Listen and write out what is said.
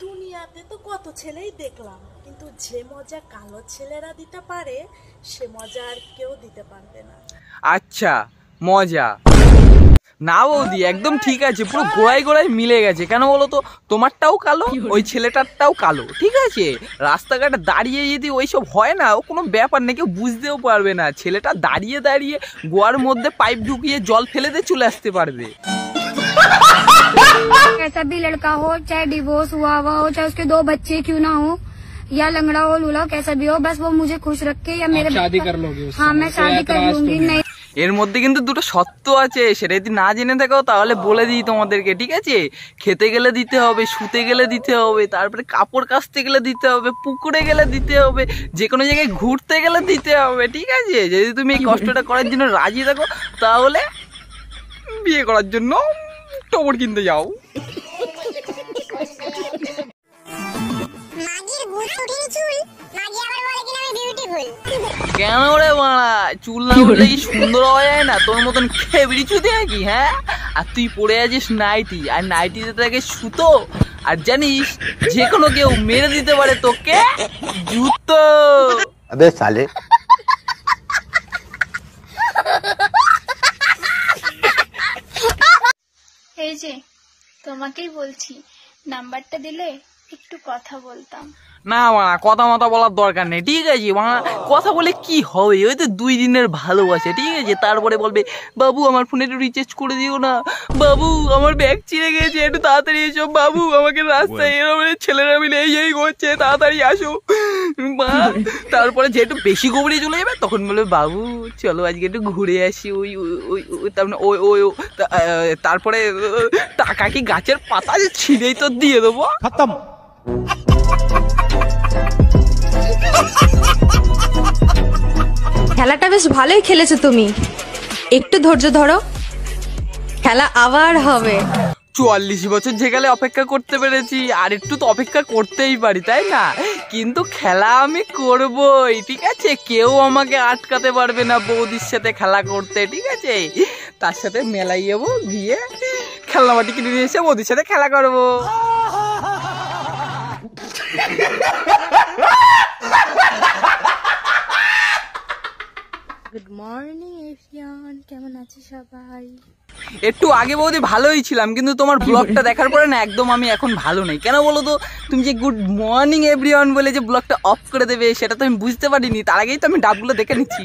দুনিয়াতে তো কত ছেলেই দেখলাম, কিন্তু যে মজা কালো ছেলেরা দিতে পারে সে মজা আর কেউ দিতে পারবে না। আচ্ছা মজা না বৌদি, একদম ঠিক আছে, পুরো গোড়ায় গোড়ায় মিলে গেছে। কেন বলো তো, তোমারটাও কালো, ওই ছেলেটারটাও কালো, ঠিক আছে। রাস্তাঘাটে দাঁড়িয়ে যদি ওইসব হয় না, ও কোনো ব্যাপার না, কেউ বুঝতেও পারবে না। ছেলেটা দাঁড়িয়ে দাঁড়িয়ে গোয়ার মধ্যে পাইপ ঢুকিয়ে জল ফেলে দিয়ে চলে আসতে পারবে। कैसा भी लड़का हो, चाहे डिवोर्स हुआ हो, चाहे उसके 2 बच्चे क्यों ना हो, या लंगड़ा हो लूला कैसा भी हो, बस वो मुझे खुश रखे या मेरे शादी कर लोगे। हाँ मैं शादी कर लूंगी। नहीं এর মধ্যে কিন্তু দুটো সত্য আছে, সেটা যদি না জেনে থাকো তাহলে বলে দিই তোমাদেরকে, ঠিক আছে। খেতে গেলে দিতে হবে, শুতে গেলে দিতে হবে, তারপরে কাপড় কাচতে গেলে দিতে হবে, পুকুরে গেলে দিতে হবে, যে কোনো জায়গায় ঘুরতে গেলে দিতে হবে, ঠিক আছে। যদি তুমি এই কষ্টটা করার জন্য রাজি থাকো তাহলে বিয়ে করার জন্য টবর কিনতে যাও। কেন রে বাড়া, চুল না উঠলে কি সুন্দর হওয়া যায় না? তোর মতন খেবড়ি চুদি নাকি? হ্যাঁ, আর তুই পরে আছিস নাইটি, আর নাইটিতে থাকে সুতো, আর জানিস যে কোনো কেউ মেরে দিতে পারে তোকে জুতো। আবে সালে, এই যে তোমাকেই বলছি, নাম্বারটা দিলে একটু কথা বলতাম। না বাড়া, কথা মতো বলার দরকার নেই, ঠিক আছে। বাড়া কথা বলে কি হবে, ওই তো 2 দিনের ভালোবাসে, ঠিক আছে। তারপরে বলবে বাবু আমার ফোনে একটু রিচার্জ করে দিও না, বাবু আমার ব্যাগ ছিঁড়ে গেছে একটু তাড়াতাড়ি এসো, বাবু আমাকে রাস্তায় এরকম ছেলেরা মিলে এই করছে তাড়াতাড়ি আসো। তারপরে যেহেতু বেশি গভীরে চলে যাবে তখন বলবে বাবু চলো আজকে একটু ঘুরে আসি, ওই ওই ওই ওই তারপরে টাকা কি গাছের পাতা ছিঁড়েই তো দিয়ে দেবো। খতম। খেলাটা বেশ ভালোই খেলেছো তুমি, একটু ধৈর্য ধরো, খেলা আবার হবে। 44 বছর যেকালে অপেক্ষা করতে পেরেছি, আর একটু তো অপেক্ষা করতেই পারি, তাই না? কিন্তু খেলা আমি করবই, ঠিক আছে। কেউ আমাকে আটকাতে পারবে না বৌদির সাথে খেলা করতে, ঠিক আছে। তার সাথে মেলায় যাবো, গিয়ে খেলনাবাটি কিনে নিয়ে এসে বৌদির সাথে খেলা করবো। গুড মর্নিং এভরিওয়ান, কেমন আছো সবাই? একটু আগে বৌদি ভালোই ছিলাম, কিন্তু তোমার ব্লগটা দেখার পরে না একদম আমি এখন ভালো নেই। কেন বলো তো, তুমি যে গুড মর্নিং এভরিওয়ান বলে যে ব্লগটা অফ করে দেবে সেটা তো আমি বুঝতে পারিনি, তার আগেই তো আমি ডাবগুলো দেখে নিচ্ছি।